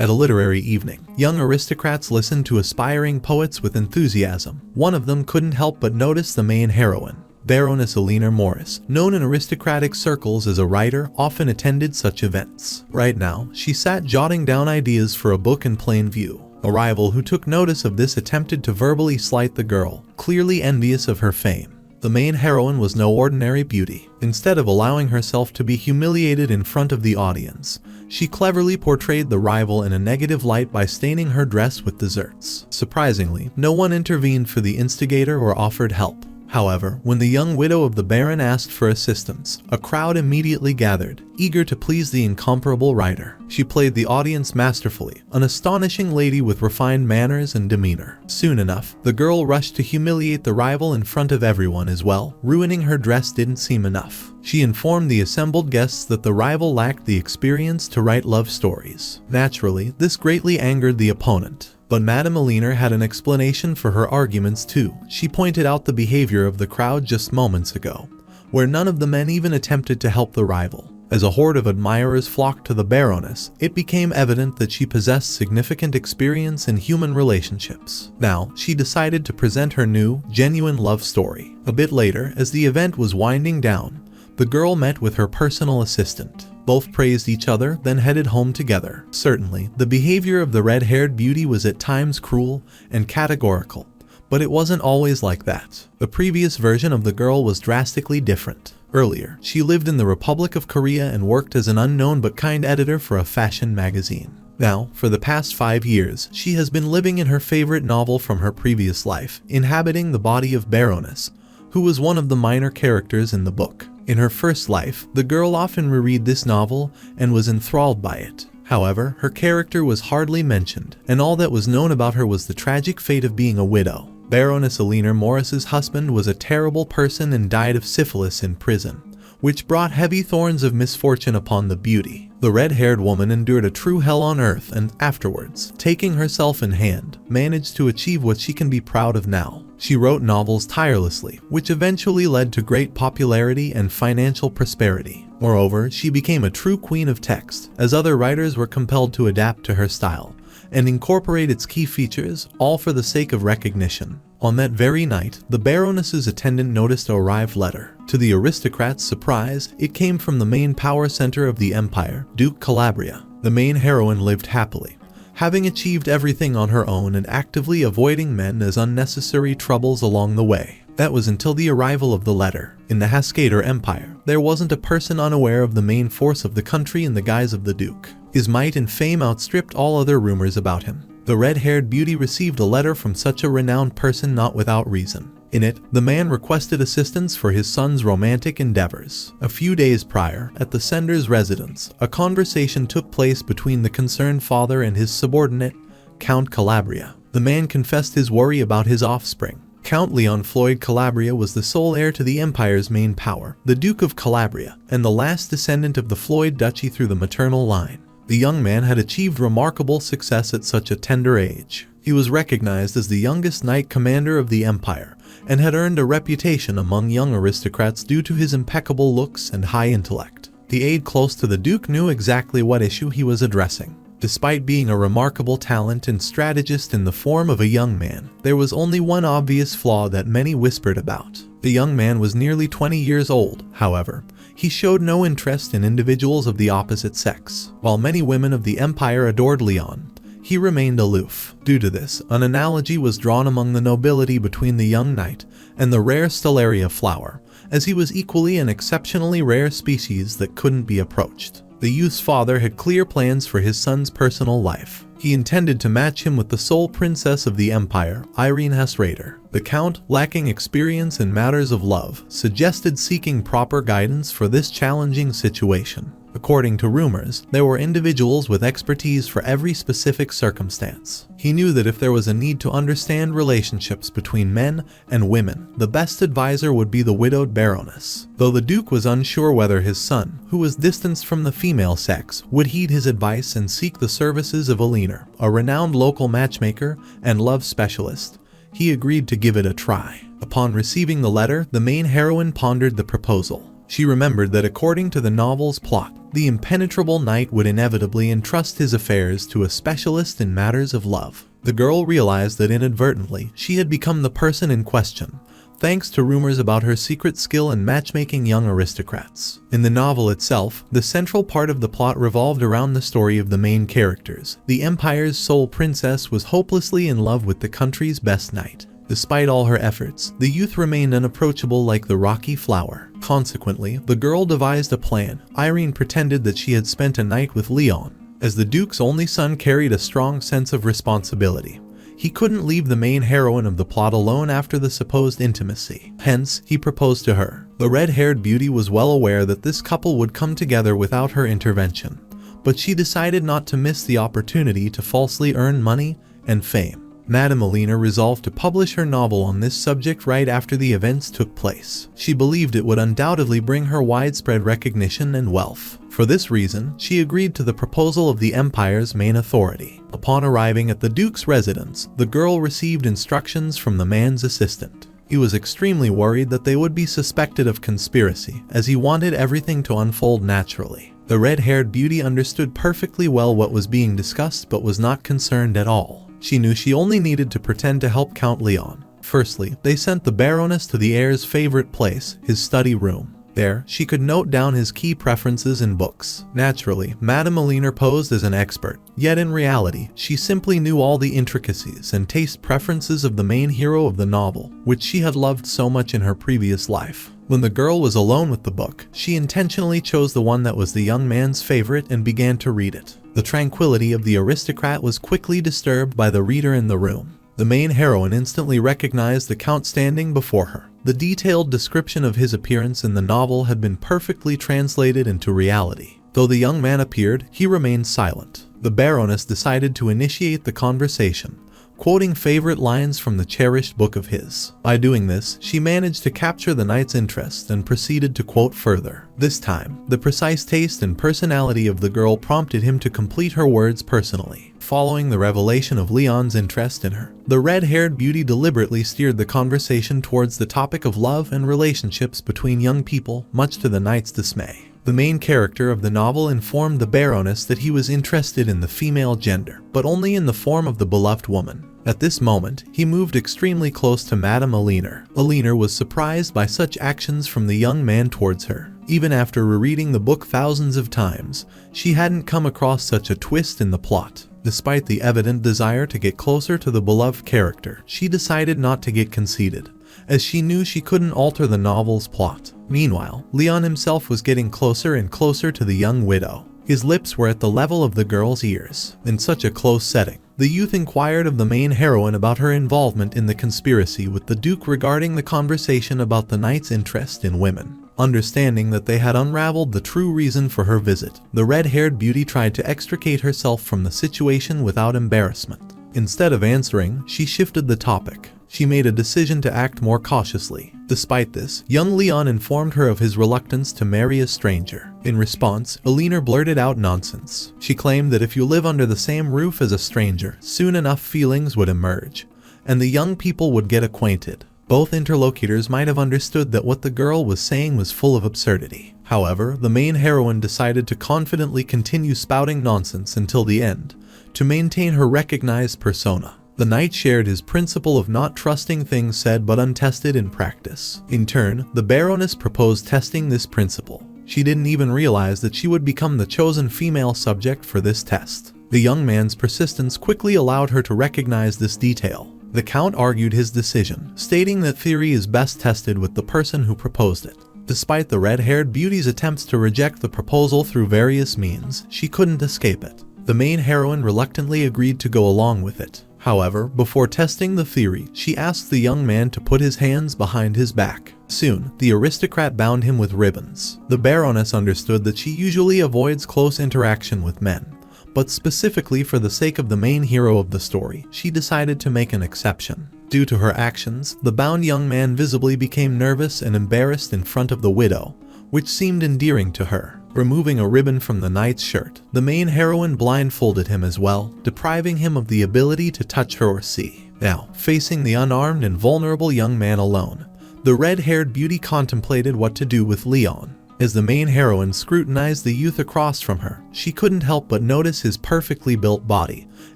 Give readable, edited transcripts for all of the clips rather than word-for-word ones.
At a literary evening, young aristocrats listened to aspiring poets with enthusiasm. One of them couldn't help but notice the main heroine. Baroness Eleanor Morris, known in aristocratic circles as a writer, often attended such events. Right now, she sat jotting down ideas for a book in plain view. A rival who took notice of this attempted to verbally slight the girl, clearly envious of her fame. The main heroine was no ordinary beauty. Instead of allowing herself to be humiliated in front of the audience, she cleverly portrayed the rival in a negative light by staining her dress with desserts. Surprisingly, no one intervened for the instigator or offered help. However, when the young widow of the Baron asked for assistance, a crowd immediately gathered, eager to please the incomparable writer. She played the audience masterfully, an astonishing lady with refined manners and demeanor. Soon enough, the girl rushed to humiliate the rival in front of everyone as well. Ruining her dress didn't seem enough. She informed the assembled guests that the rival lacked the experience to write love stories. Naturally, this greatly angered the opponent. But Madame Eleanor had an explanation for her arguments too. She pointed out the behavior of the crowd just moments ago, where none of the men even attempted to help the rival. As a horde of admirers flocked to the Baroness, it became evident that she possessed significant experience in human relationships. Now, she decided to present her new, genuine love story. A bit later, as the event was winding down, the girl met with her personal assistant. Both praised each other, then headed home together. Certainly, the behavior of the red-haired beauty was at times cruel and categorical, but it wasn't always like that. The previous version of the girl was drastically different. Earlier, she lived in the Republic of Korea and worked as an unknown but kind editor for a fashion magazine. Now, for the past 5 years, she has been living in her favorite novel from her previous life, inhabiting the body of Baroness, who was one of the minor characters in the book. In her first life, the girl often reread this novel and was enthralled by it. However, her character was hardly mentioned, and all that was known about her was the tragic fate of being a widow. Baroness Eleanor Morris's husband was a terrible person and died of syphilis in prison, which brought heavy thorns of misfortune upon the beauty. The red-haired woman endured a true hell on earth and, afterwards, taking herself in hand, managed to achieve what she can be proud of now. She wrote novels tirelessly, which eventually led to great popularity and financial prosperity. Moreover, she became a true queen of text, as other writers were compelled to adapt to her style and incorporate its key features, all for the sake of recognition. On that very night, the Baroness's attendant noticed a arrived letter. To the aristocrat's surprise, it came from the main power center of the empire, Duke Calabria. The main heroine lived happily, having achieved everything on her own and actively avoiding men as unnecessary troubles along the way. That was until the arrival of the letter. In the Haskader Empire, there wasn't a person unaware of the main force of the country in the guise of the Duke. His might and fame outstripped all other rumors about him. The red-haired beauty received a letter from such a renowned person not without reason. In it, the man requested assistance for his son's romantic endeavors. A few days prior, at the sender's residence, a conversation took place between the concerned father and his subordinate, Count Calabria. The man confessed his worry about his offspring. Count Leon Floyd Calabria was the sole heir to the empire's main power, the Duke of Calabria, and the last descendant of the Floyd duchy through the maternal line. The young man had achieved remarkable success at such a tender age. He was recognized as the youngest knight commander of the empire, and had earned a reputation among young aristocrats due to his impeccable looks and high intellect. The aide close to the Duke knew exactly what issue he was addressing. Despite being a remarkable talent and strategist in the form of a young man, there was only one obvious flaw that many whispered about. The young man was nearly 20 years old, however. He showed no interest in individuals of the opposite sex. While many women of the empire adored Leon, he remained aloof. Due to this, an analogy was drawn among the nobility between the young knight and the rare stellaria flower, as he was equally an exceptionally rare species that couldn't be approached. The youth's father had clear plans for his son's personal life. He intended to match him with the sole princess of the empire, Irene Hasrader. The count, lacking experience in matters of love, suggested seeking proper guidance for this challenging situation. According to rumors, there were individuals with expertise for every specific circumstance. He knew that if there was a need to understand relationships between men and women, the best advisor would be the widowed Baroness. Though the Duke was unsure whether his son, who was distanced from the female sex, would heed his advice and seek the services of Eleanor, a renowned local matchmaker and love specialist, he agreed to give it a try. Upon receiving the letter, the main heroine pondered the proposal. She remembered that according to the novel's plot, the impenetrable knight would inevitably entrust his affairs to a specialist in matters of love. The girl realized that inadvertently she had become the person in question, thanks to rumors about her secret skill in matchmaking young aristocrats. In the novel itself, the central part of the plot revolved around the story of the main characters. The empire's sole princess was hopelessly in love with the country's best knight. Despite all her efforts, the youth remained unapproachable like the rocky flower. Consequently, the girl devised a plan. Irene pretended that she had spent a night with Leon. As the Duke's only son carried a strong sense of responsibility, he couldn't leave the main heroine of the plot alone after the supposed intimacy. Hence, he proposed to her. The red-haired beauty was well aware that this couple would come together without her intervention, but she decided not to miss the opportunity to falsely earn money and fame. Madame Alina resolved to publish her novel on this subject right after the events took place. She believed it would undoubtedly bring her widespread recognition and wealth. For this reason, she agreed to the proposal of the empire's main authority. Upon arriving at the Duke's residence, the girl received instructions from the man's assistant. He was extremely worried that they would be suspected of conspiracy, as he wanted everything to unfold naturally. The red-haired beauty understood perfectly well what was being discussed but was not concerned at all. She knew she only needed to pretend to help Count Leon. Firstly, they sent the Baroness to the heir's favorite place, his study room. There, she could note down his key preferences in books. Naturally, Madame Alina posed as an expert, yet in reality, she simply knew all the intricacies and taste preferences of the main hero of the novel, which she had loved so much in her previous life. When the girl was alone with the book, she intentionally chose the one that was the young man's favorite and began to read it. The tranquility of the aristocrat was quickly disturbed by the reader in the room. The main heroine instantly recognized the Count standing before her. The detailed description of his appearance in the novel had been perfectly translated into reality. Though the young man appeared, he remained silent. The Baroness decided to initiate the conversation, quoting favorite lines from the cherished book of his. By doing this, she managed to capture the knight's interest and proceeded to quote further. This time, the precise taste and personality of the girl prompted him to complete her words personally. Following the revelation of Leon's interest in her, the red-haired beauty deliberately steered the conversation towards the topic of love and relationships between young people, much to the knight's dismay. The main character of the novel informed the Baroness that he was interested in the female gender, but only in the form of the beloved woman. At this moment, he moved extremely close to Madame Alina. Alina was surprised by such actions from the young man towards her. Even after rereading the book thousands of times, she hadn't come across such a twist in the plot. Despite the evident desire to get closer to the beloved character, she decided not to get conceited, as she knew she couldn't alter the novel's plot. Meanwhile, Leon himself was getting closer and closer to the young widow. His lips were at the level of the girl's ears. In such a close setting, the youth inquired of the main heroine about her involvement in the conspiracy with the Duke regarding the conversation about the knight's interest in women. Understanding that they had unraveled the true reason for her visit, the red-haired beauty tried to extricate herself from the situation without embarrassment. Instead of answering, she shifted the topic. She made a decision to act more cautiously. Despite this, young Leon informed her of his reluctance to marry a stranger. In response, Alina blurted out nonsense. She claimed that if you live under the same roof as a stranger, soon enough feelings would emerge, and the young people would get acquainted. Both interlocutors might have understood that what the girl was saying was full of absurdity. However, the main heroine decided to confidently continue spouting nonsense until the end, to maintain her recognized persona. The knight shared his principle of not trusting things said but untested in practice. In turn, the Baroness proposed testing this principle. She didn't even realize that she would become the chosen female subject for this test. The young man's persistence quickly allowed her to recognize this detail. The Count argued his decision, stating that theory is best tested with the person who proposed it. Despite the red-haired beauty's attempts to reject the proposal through various means, she couldn't escape it. The main heroine reluctantly agreed to go along with it. However, before testing the theory, she asked the young man to put his hands behind his back. Soon, the aristocrat bound him with ribbons. The Baroness understood that she usually avoids close interaction with men, but specifically for the sake of the main hero of the story, she decided to make an exception. Due to her actions, the bound young man visibly became nervous and embarrassed in front of the widow, which seemed endearing to her. Removing a ribbon from the knight's shirt, the main heroine blindfolded him as well, depriving him of the ability to touch her or see. Now, facing the unarmed and vulnerable young man alone, the red-haired beauty contemplated what to do with Leon. As the main heroine scrutinized the youth across from her, she couldn't help but notice his perfectly built body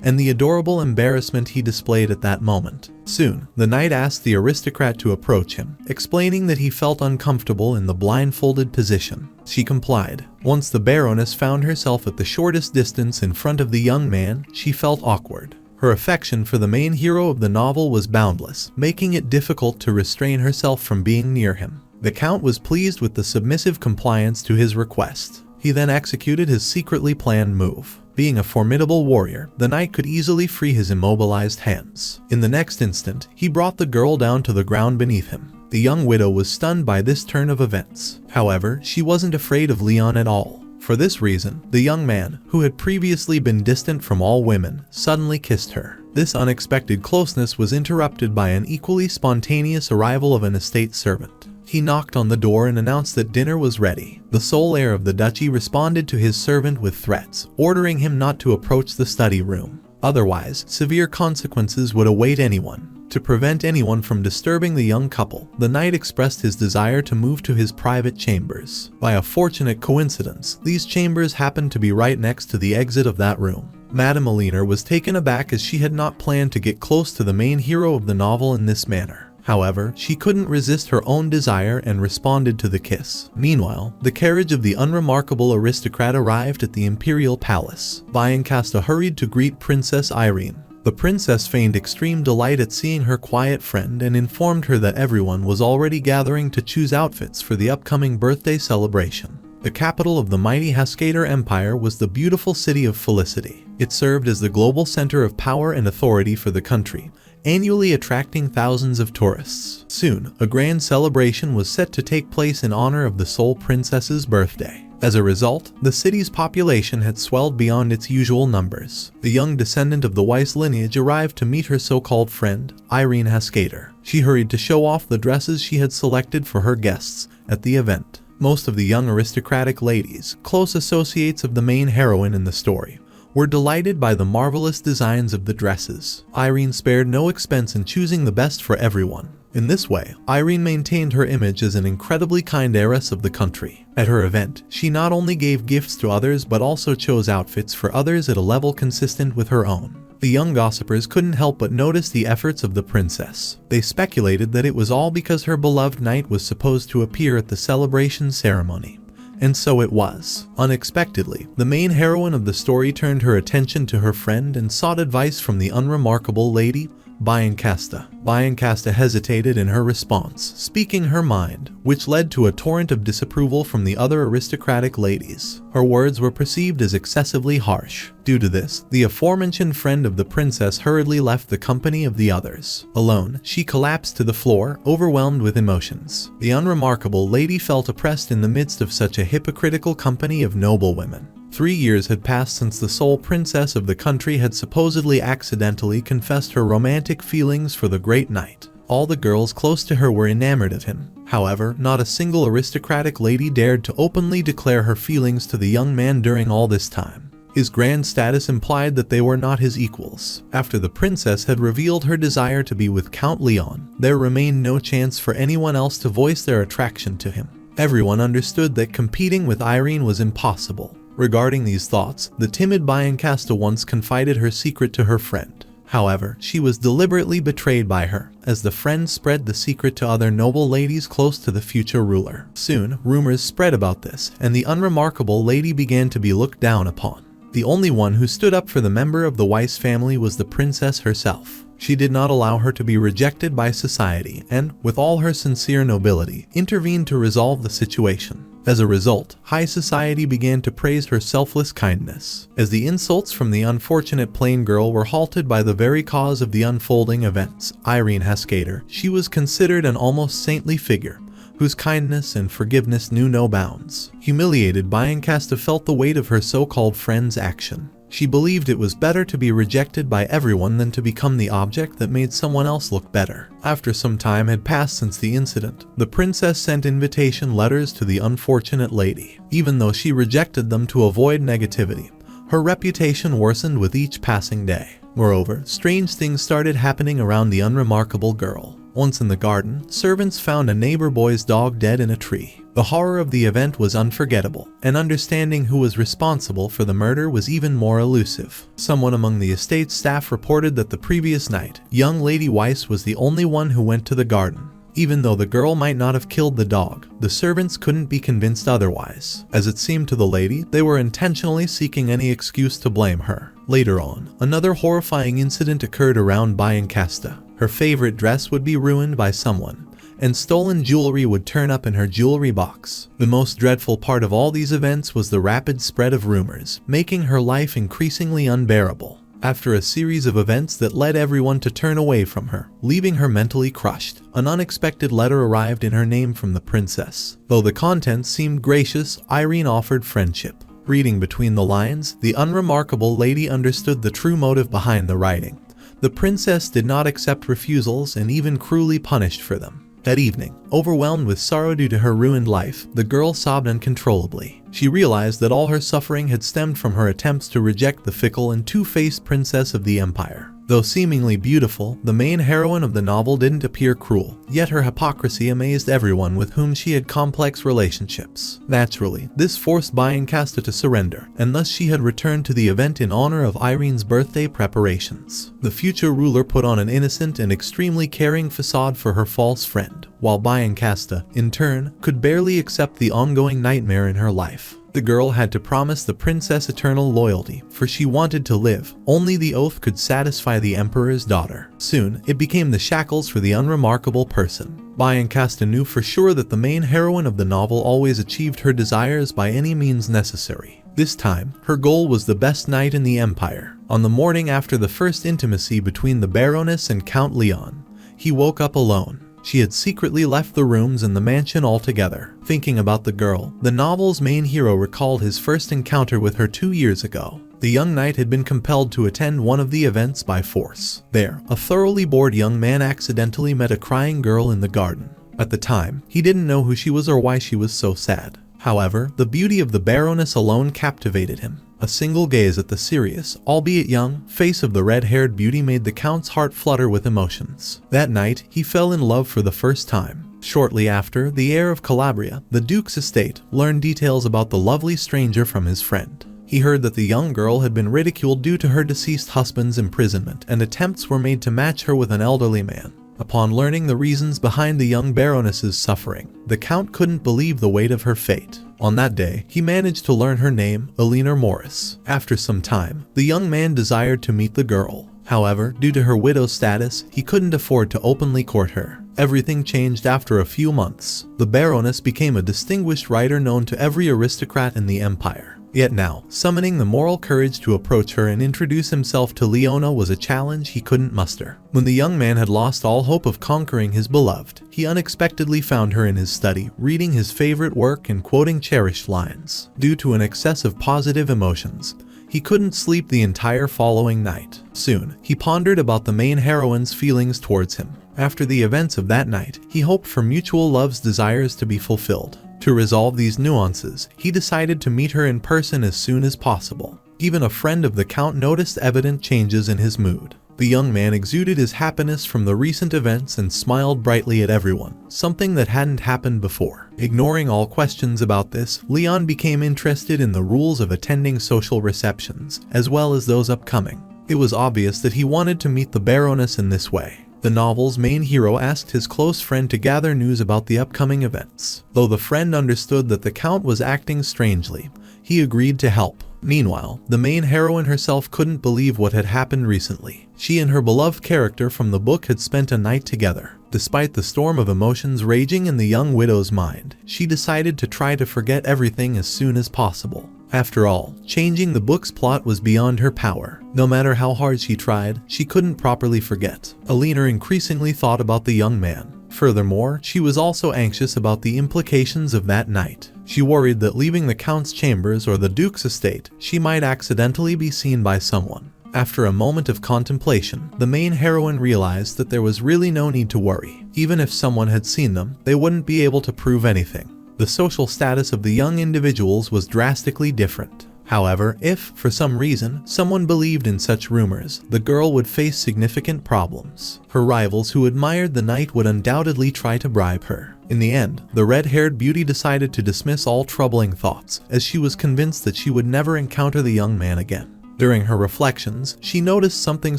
and the adorable embarrassment he displayed at that moment. Soon, the knight asked the aristocrat to approach him, explaining that he felt uncomfortable in the blindfolded position. She complied. Once the Baroness found herself at the shortest distance in front of the young man, she felt awkward. Her affection for the main hero of the novel was boundless, making it difficult to restrain herself from being near him. The Count was pleased with the submissive compliance to his request. He then executed his secretly planned move. Being a formidable warrior, the knight could easily free his immobilized hands. In the next instant, he brought the girl down to the ground beneath him. The young widow was stunned by this turn of events. However, she wasn't afraid of Leon at all. For this reason, the young man, who had previously been distant from all women, suddenly kissed her. This unexpected closeness was interrupted by an equally spontaneous arrival of an estate servant. He knocked on the door and announced that dinner was ready. The sole heir of the duchy responded to his servant with threats, ordering him not to approach the study room. Otherwise, severe consequences would await anyone. To prevent anyone from disturbing the young couple, the knight expressed his desire to move to his private chambers. By a fortunate coincidence, these chambers happened to be right next to the exit of that room. Madame Alina was taken aback as she had not planned to get close to the main hero of the novel in this manner. However, she couldn't resist her own desire and responded to the kiss. Meanwhile, the carriage of the unremarkable aristocrat arrived at the imperial palace. Biancasta hurried to greet Princess Irene. The princess feigned extreme delight at seeing her quiet friend and informed her that everyone was already gathering to choose outfits for the upcoming birthday celebration. The capital of the mighty Haskader Empire was the beautiful city of Felicity. It served as the global center of power and authority for the country, annually attracting thousands of tourists. Soon, a grand celebration was set to take place in honor of the sole princess's birthday. As a result, the city's population had swelled beyond its usual numbers. The young descendant of the Weiss lineage arrived to meet her so-called friend, Irene Haskader. She hurried to show off the dresses she had selected for her guests at the event. Most of the young aristocratic ladies, close associates of the main heroine in the story, were delighted by the marvelous designs of the dresses. Irene spared no expense in choosing the best for everyone. In this way, Irene maintained her image as an incredibly kind heiress of the country. At her event, she not only gave gifts to others but also chose outfits for others at a level consistent with her own. The young gossipers couldn't help but notice the efforts of the princess. They speculated that it was all because her beloved knight was supposed to appear at the celebration ceremony. And so it was. Unexpectedly, the main heroine of the story turned her attention to her friend and sought advice from the unremarkable lady, Biancasta. Biancasta hesitated in her response, speaking her mind, which led to a torrent of disapproval from the other aristocratic ladies. Her words were perceived as excessively harsh. Due to this, the aforementioned friend of the princess hurriedly left the company of the others. Alone, she collapsed to the floor, overwhelmed with emotions. The unremarkable lady felt oppressed in the midst of such a hypocritical company of noble women. 3 years had passed since the sole princess of the country had supposedly accidentally confessed her romantic feelings for the great knight. All the girls close to her were enamored of him. However, not a single aristocratic lady dared to openly declare her feelings to the young man during all this time. His grand status implied that they were not his equals. After the princess had revealed her desire to be with Count Leon, there remained no chance for anyone else to voice their attraction to him. Everyone understood that competing with Irene was impossible. Regarding these thoughts, the timid Biancasta once confided her secret to her friend. However, she was deliberately betrayed by her, as the friend spread the secret to other noble ladies close to the future ruler. Soon, rumors spread about this, and the unremarkable lady began to be looked down upon. The only one who stood up for the member of the Weiss family was the princess herself. She did not allow her to be rejected by society and, with all her sincere nobility, intervened to resolve the situation. As a result, high society began to praise her selfless kindness. As the insults from the unfortunate plain girl were halted by the very cause of the unfolding events, Irene Haskader, she was considered an almost saintly figure, whose kindness and forgiveness knew no bounds. Humiliated, Biancasta felt the weight of her so-called friend's action. She believed it was better to be rejected by everyone than to become the object that made someone else look better. After some time had passed since the incident, the princess sent invitation letters to the unfortunate lady. Even though she rejected them to avoid negativity, her reputation worsened with each passing day. Moreover, strange things started happening around the unremarkable girl. Once in the garden, servants found a neighbor boy's dog dead in a tree. The horror of the event was unforgettable, and understanding who was responsible for the murder was even more elusive. Someone among the estate's staff reported that the previous night, young Lady Weiss was the only one who went to the garden. Even though the girl might not have killed the dog, the servants couldn't be convinced otherwise. As it seemed to the lady, they were intentionally seeking any excuse to blame her. Later on, another horrifying incident occurred around Biancasta. Her favorite dress would be ruined by someone, and stolen jewelry would turn up in her jewelry box. The most dreadful part of all these events was the rapid spread of rumors, making her life increasingly unbearable. After a series of events that led everyone to turn away from her, leaving her mentally crushed, an unexpected letter arrived in her name from the princess. Though the contents seemed gracious, Irene offered friendship. Reading between the lines, the unremarkable lady understood the true motive behind the writing. The princess did not accept refusals and even cruelly punished for them. That evening, overwhelmed with sorrow due to her ruined life, the girl sobbed uncontrollably. She realized that all her suffering had stemmed from her attempts to reject the fickle and two-faced princess of the empire. Though seemingly beautiful, the main heroine of the novel didn't appear cruel, yet her hypocrisy amazed everyone with whom she had complex relationships. Naturally, this forced Biancasta to surrender, and thus she had returned to the event in honor of Irene's birthday preparations. The future ruler put on an innocent and extremely caring facade for her false friend, while Biancasta, in turn, could barely accept the ongoing nightmare in her life. The girl had to promise the princess eternal loyalty, for she wanted to live. Only the oath could satisfy the emperor's daughter. Soon, it became the shackles for the unremarkable person. Biancasta knew for sure that the main heroine of the novel always achieved her desires by any means necessary. This time, her goal was the best night in the empire. On the morning after the first intimacy between the Baroness and Count Leon, he woke up alone. She had secretly left the rooms in the mansion altogether. Thinking about the girl, the novel's main hero recalled his first encounter with her 2 years ago. The young knight had been compelled to attend one of the events by force. There, a thoroughly bored young man accidentally met a crying girl in the garden. At the time, he didn't know who she was or why she was so sad. However, the beauty of the Baroness alone captivated him. A single gaze at the serious, albeit young, face of the red-haired beauty made the Count's heart flutter with emotions. That night, he fell in love for the first time. Shortly after, the heir of Calabria, the Duke's estate, learned details about the lovely stranger from his friend. He heard that the young girl had been ridiculed due to her deceased husband's imprisonment, and attempts were made to match her with an elderly man. Upon learning the reasons behind the young Baroness's suffering, the Count couldn't believe the weight of her fate. On that day, he managed to learn her name, Eleanor Morris. After some time, the young man desired to meet the girl. However, due to her widow status, he couldn't afford to openly court her. Everything changed after a few months. The Baroness became a distinguished writer known to every aristocrat in the empire. Yet now, summoning the moral courage to approach her and introduce himself to Leona was a challenge he couldn't muster. When the young man had lost all hope of conquering his beloved, he unexpectedly found her in his study, reading his favorite work and quoting cherished lines. Due to an excess of positive emotions, he couldn't sleep the entire following night. Soon, he pondered about the main heroine's feelings towards him. After the events of that night, he hoped for mutual love's desires to be fulfilled. To resolve these nuances, he decided to meet her in person as soon as possible. Even a friend of the Count noticed evident changes in his mood. The young man exuded his happiness from the recent events and smiled brightly at everyone, something that hadn't happened before. Ignoring all questions about this, Leon became interested in the rules of attending social receptions, as well as those upcoming. It was obvious that he wanted to meet the Baroness in this way. The novel's main hero asked his close friend to gather news about the upcoming events. Though the friend understood that the Count was acting strangely, he agreed to help. Meanwhile, the main heroine herself couldn't believe what had happened recently. She and her beloved character from the book had spent a night together. Despite the storm of emotions raging in the young widow's mind, she decided to try to forget everything as soon as possible. After all, changing the book's plot was beyond her power. No matter how hard she tried, she couldn't properly forget. Eleanor increasingly thought about the young man. Furthermore, she was also anxious about the implications of that night. She worried that leaving the Count's chambers or the Duke's estate, she might accidentally be seen by someone. After a moment of contemplation, the main heroine realized that there was really no need to worry. Even if someone had seen them, they wouldn't be able to prove anything. The social status of the young individuals was drastically different. However, if, for some reason, someone believed in such rumors, the girl would face significant problems. Her rivals who admired the knight would undoubtedly try to bribe her. In the end, the red-haired beauty decided to dismiss all troubling thoughts, as she was convinced that she would never encounter the young man again. During her reflections, she noticed something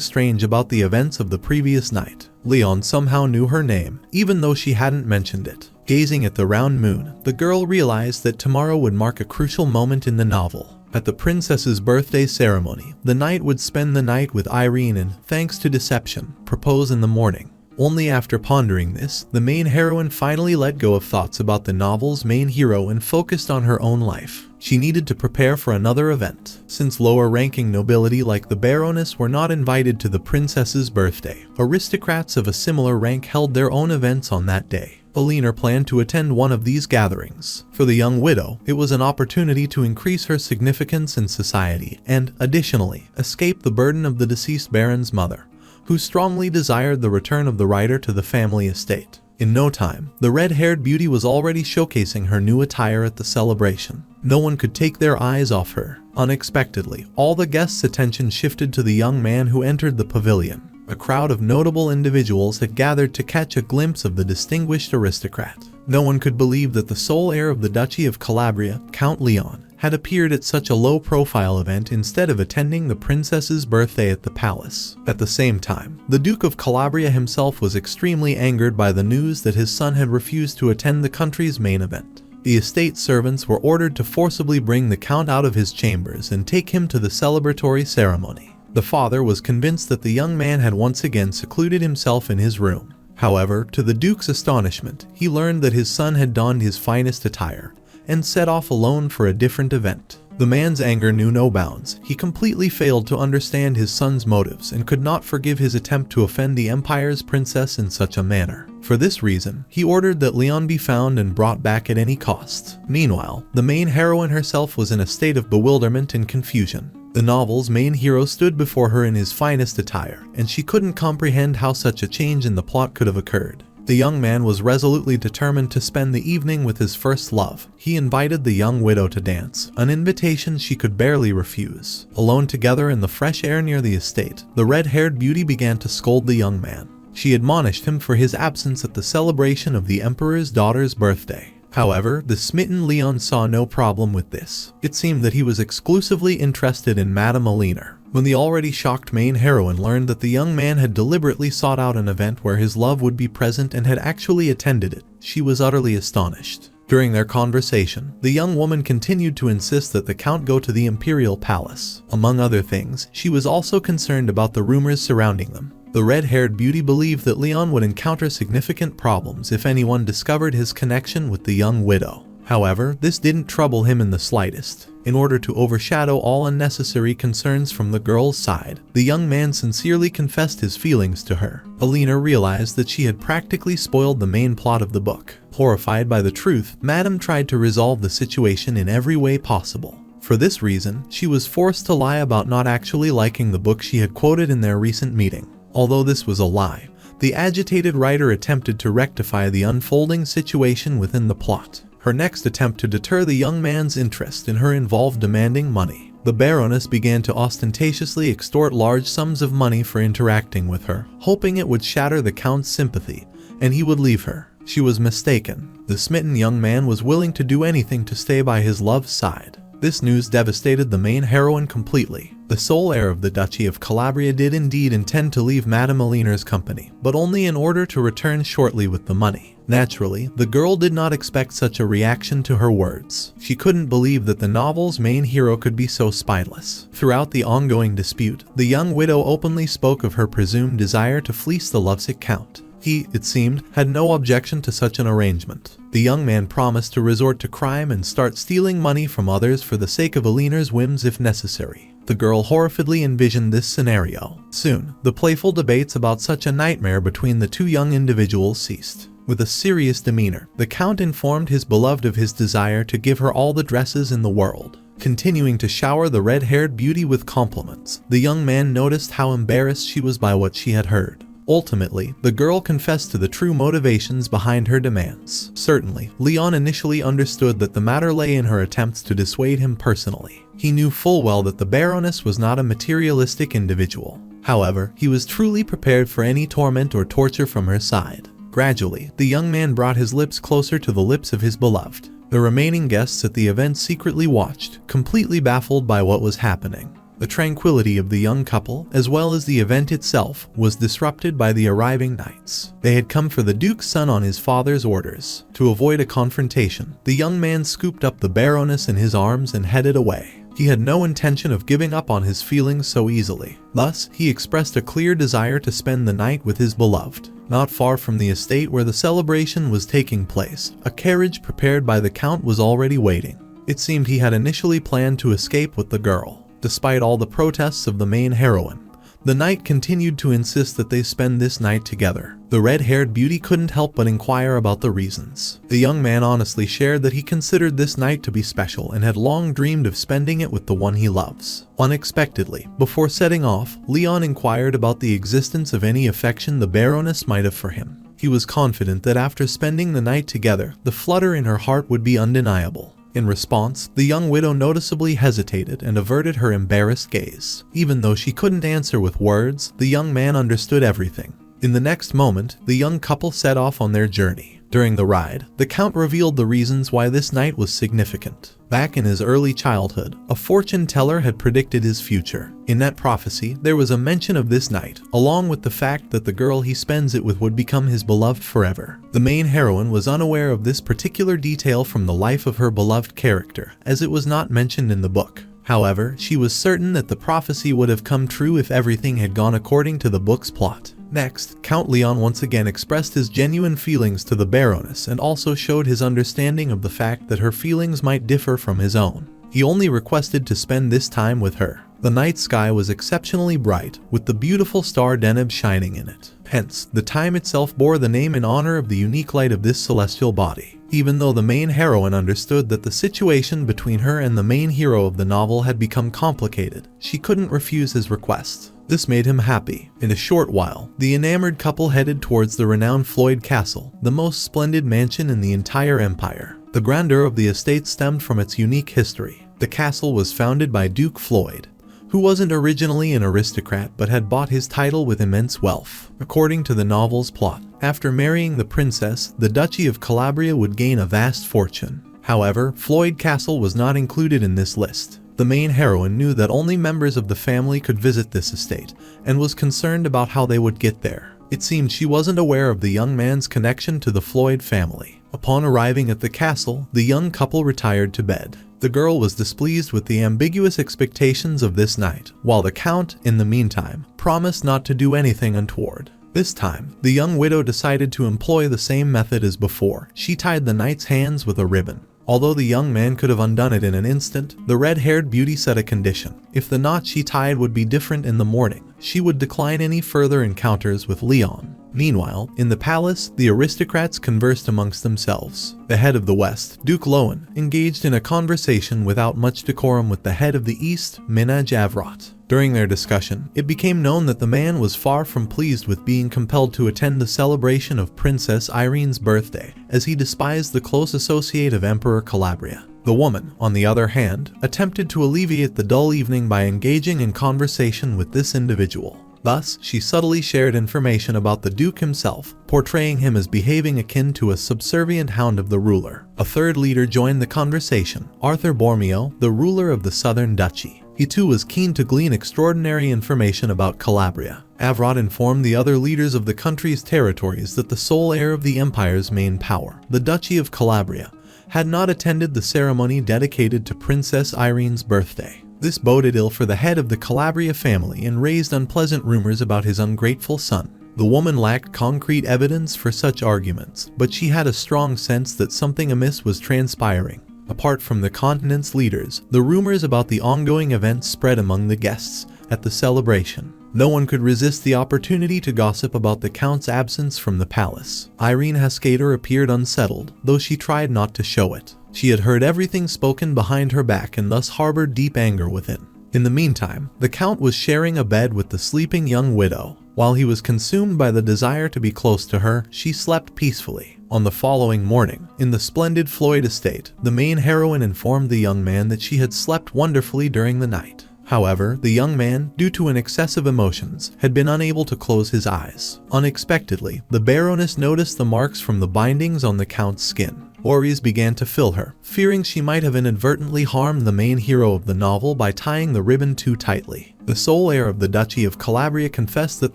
strange about the events of the previous night. Leon somehow knew her name, even though she hadn't mentioned it. Gazing at the round moon, the girl realized that tomorrow would mark a crucial moment in the novel. At the princess's birthday ceremony, the knight would spend the night with Irene and, thanks to deception, propose in the morning. Only after pondering this, the main heroine finally let go of thoughts about the novel's main hero and focused on her own life. She needed to prepare for another event. Since lower-ranking nobility like the Baroness were not invited to the princess's birthday, aristocrats of a similar rank held their own events on that day. Alina planned to attend one of these gatherings. For the young widow, it was an opportunity to increase her significance in society and, additionally, escape the burden of the deceased baron's mother, who strongly desired the return of the writer to the family estate. In no time, the red-haired beauty was already showcasing her new attire at the celebration. No one could take their eyes off her. Unexpectedly, all the guests' attention shifted to the young man who entered the pavilion. A crowd of notable individuals had gathered to catch a glimpse of the distinguished aristocrat. No one could believe that the sole heir of the Duchy of Calabria, Count Leon, had appeared at such a low-profile event instead of attending the princess's birthday at the palace. At the same time, the Duke of Calabria himself was extremely angered by the news that his son had refused to attend the country's main event. The estate servants were ordered to forcibly bring the count out of his chambers and take him to the celebratory ceremony. The father was convinced that the young man had once again secluded himself in his room. However, to the Duke's astonishment, he learned that his son had donned his finest attire and set off alone for a different event. The man's anger knew no bounds. He completely failed to understand his son's motives and could not forgive his attempt to offend the empire's princess in such a manner. For this reason, he ordered that Leon be found and brought back at any cost. Meanwhile, the main heroine herself was in a state of bewilderment and confusion. The novel's main hero stood before her in his finest attire, and she couldn't comprehend how such a change in the plot could have occurred. The young man was resolutely determined to spend the evening with his first love. He invited the young widow to dance, an invitation she could barely refuse. Alone together in the fresh air near the estate, the red-haired beauty began to scold the young man. She admonished him for his absence at the celebration of the emperor's daughter's birthday. However, the smitten Leon saw no problem with this. It seemed that he was exclusively interested in Madame Alina. When the already shocked main heroine learned that the young man had deliberately sought out an event where his love would be present and had actually attended it, she was utterly astonished. During their conversation, the young woman continued to insist that the count go to the imperial palace. Among other things, she was also concerned about the rumors surrounding them. The red-haired beauty believed that Leon would encounter significant problems if anyone discovered his connection with the young widow. However, this didn't trouble him in the slightest. In order to overshadow all unnecessary concerns from the girl's side, the young man sincerely confessed his feelings to her. Alina realized that she had practically spoiled the main plot of the book. Horrified by the truth, Madame tried to resolve the situation in every way possible. For this reason, she was forced to lie about not actually liking the book she had quoted in their recent meeting. Although this was a lie, the agitated writer attempted to rectify the unfolding situation within the plot. Her next attempt to deter the young man's interest in her involved demanding money. The Baroness began to ostentatiously extort large sums of money for interacting with her, hoping it would shatter the Count's sympathy, and he would leave her. She was mistaken. The smitten young man was willing to do anything to stay by his love's side. This news devastated the main heroine completely. The sole heir of the Duchy of Calabria did indeed intend to leave Madame Alina's company, but only in order to return shortly with the money. Naturally, the girl did not expect such a reaction to her words. She couldn't believe that the novel's main hero could be so spiteless. Throughout the ongoing dispute, the young widow openly spoke of her presumed desire to fleece the lovesick count. He, it seemed, had no objection to such an arrangement. The young man promised to resort to crime and start stealing money from others for the sake of Alina's whims if necessary. The girl horrifiedly envisioned this scenario. Soon, the playful debates about such a nightmare between the two young individuals ceased. With a serious demeanor, the Count informed his beloved of his desire to give her all the dresses in the world. Continuing to shower the red-haired beauty with compliments, the young man noticed how embarrassed she was by what she had heard. Ultimately, the girl confessed to the true motivations behind her demands. Certainly, Leon initially understood that the matter lay in her attempts to dissuade him personally. He knew full well that the Baroness was not a materialistic individual. However, he was truly prepared for any torment or torture from her side. Gradually, the young man brought his lips closer to the lips of his beloved. The remaining guests at the event secretly watched, completely baffled by what was happening. The tranquility of the young couple, as well as the event itself, was disrupted by the arriving knights. They had come for the Duke's son on his father's orders. To avoid a confrontation, the young man scooped up the Baroness in his arms and headed away. He had no intention of giving up on his feelings so easily. Thus, he expressed a clear desire to spend the night with his beloved. Not far from the estate where the celebration was taking place, a carriage prepared by the Count was already waiting. It seemed he had initially planned to escape with the girl. Despite all the protests of the main heroine, the knight continued to insist that they spend this night together. The red-haired beauty couldn't help but inquire about the reasons. The young man honestly shared that he considered this night to be special and had long dreamed of spending it with the one he loves. Unexpectedly, before setting off, Leon inquired about the existence of any affection the Baroness might have for him. He was confident that after spending the night together, the flutter in her heart would be undeniable. In response, the young widow noticeably hesitated and averted her embarrassed gaze. Even though she couldn't answer with words, the young man understood everything. In the next moment, the young couple set off on their journey. During the ride, the Count revealed the reasons why this night was significant. Back in his early childhood, a fortune teller had predicted his future. In that prophecy, there was a mention of this night, along with the fact that the girl he spends it with would become his beloved forever. The main heroine was unaware of this particular detail from the life of her beloved character, as it was not mentioned in the book. However, she was certain that the prophecy would have come true if everything had gone according to the book's plot. Next, Count Leon once again expressed his genuine feelings to the Baroness and also showed his understanding of the fact that her feelings might differ from his own. He only requested to spend this time with her. The night sky was exceptionally bright, with the beautiful star Deneb shining in it. Hence, the time itself bore the name in honor of the unique light of this celestial body. Even though the main heroine understood that the situation between her and the main hero of the novel had become complicated, she couldn't refuse his request. This made him happy. In a short while, the enamored couple headed towards the renowned Floyd Castle, the most splendid mansion in the entire empire. The grandeur of the estate stemmed from its unique history. The castle was founded by Duke Floyd, who wasn't originally an aristocrat but had bought his title with immense wealth. According to the novel's plot, after marrying the princess, the Duchy of Calabria would gain a vast fortune. However, Floyd Castle was not included in this list. The main heroine knew that only members of the family could visit this estate, and was concerned about how they would get there. It seemed she wasn't aware of the young man's connection to the Floyd family. Upon arriving at the castle, the young couple retired to bed. The girl was displeased with the ambiguous expectations of this night, while the Count, in the meantime, promised not to do anything untoward. This time, the young widow decided to employ the same method as before. She tied the knight's hands with a ribbon. Although the young man could have undone it in an instant, the red-haired beauty set a condition. If the knot she tied would be different in the morning, she would decline any further encounters with Leon. Meanwhile, in the palace, the aristocrats conversed amongst themselves. The head of the West, Duke Lowen, engaged in a conversation without much decorum with the head of the East, Minaj Avrot. During their discussion, it became known that the man was far from pleased with being compelled to attend the celebration of Princess Irene's birthday, as he despised the close associate of Emperor Calabria. The woman, on the other hand, attempted to alleviate the dull evening by engaging in conversation with this individual. Thus, she subtly shared information about the Duke himself, portraying him as behaving akin to a subservient hound of the ruler. A third leader joined the conversation, Arthur Bormio, the ruler of the Southern Duchy. He too was keen to glean extraordinary information about Calabria. Avrot informed the other leaders of the country's territories that the sole heir of the empire's main power, the Duchy of Calabria, had not attended the ceremony dedicated to Princess Irene's birthday. This boded ill for the head of the Calabria family and raised unpleasant rumors about his ungrateful son. The woman lacked concrete evidence for such arguments, but she had a strong sense that something amiss was transpiring. Apart from the continent's leaders, the rumors about the ongoing events spread among the guests at the celebration. No one could resist the opportunity to gossip about the Count's absence from the palace. Irene Haskader appeared unsettled, though she tried not to show it. She had heard everything spoken behind her back and thus harbored deep anger within. In the meantime, the Count was sharing a bed with the sleeping young widow. While he was consumed by the desire to be close to her, she slept peacefully. On the following morning, in the splendid Floyd estate, the main heroine informed the young man that she had slept wonderfully during the night. However, the young man, due to an excessive emotions, had been unable to close his eyes. Unexpectedly, the Baroness noticed the marks from the bindings on the Count's skin. Worries began to fill her, fearing she might have inadvertently harmed the main hero of the novel by tying the ribbon too tightly. The sole heir of the Duchy of Calabria confessed that